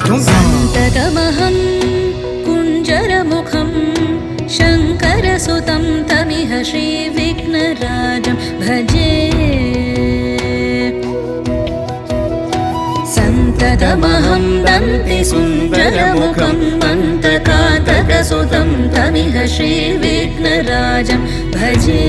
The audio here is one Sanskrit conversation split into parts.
सन्ततमहं कुञ्जरमुखं शङ्करसुतं तमिह श्रीविघ्नराजं भजे सन्ततमहं दन्तिसुन्दरमुखं मन्तकातकसुतं तमिह श्रीविघ्नराजं भजे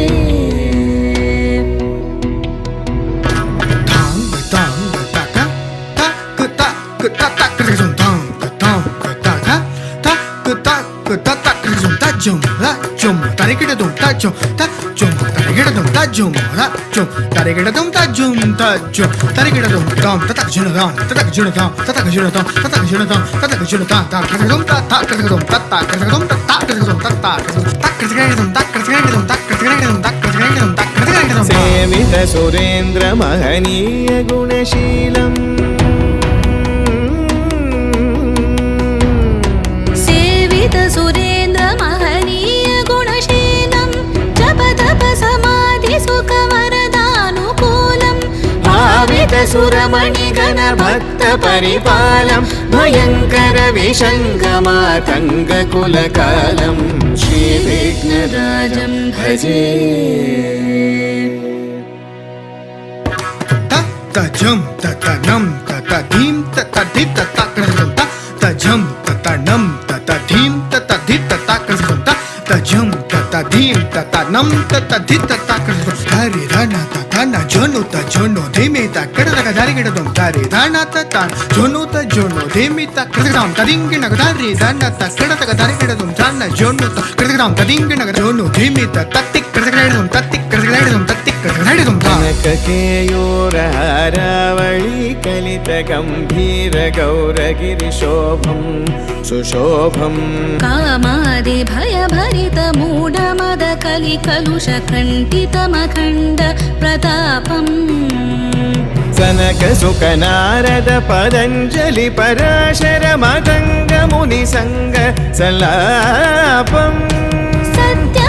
सेवित सुरेन्द्र महनीय गुणशीलम् सुरेन्द्र महनीय गुणशीलं जप तप समाधि सुख वरदानुकूलं भावित सुरमणिगण भक्त परिपालं भयंकर विशङ्गमातङ्ग कुलकालं श्रीविघ्नराजं भजे तजं ततनं ततधीं ततधि ततक्रं तजं ततनं ततधीं ततधि ततक्रं तजं ततधीं ततनं ततधि ततक्रं हरि धन ततन जोनु तजोनु धीमे तकडक धरिगिडदं हरि धन ततन जोनु तजोनु धीमे तकडकं तदिंगिनग हरि धन तकडक धरिगिडदं धन जोनु तकडकं तदिंगिनग जोनु धीमे तत्तिकडकं तत्तिकडकं तत्तिकडकं कनककेयूरहारावळी कलित गंभीर गौरगिरिशोभं सुशोभं कामादि भय भरित मूढ मद कलि कलुष खण्डित मखण्ड प्रतापं सनक सुख नारद पतञ्जलि पराशर मतंग मुनि संग सलापं सत्य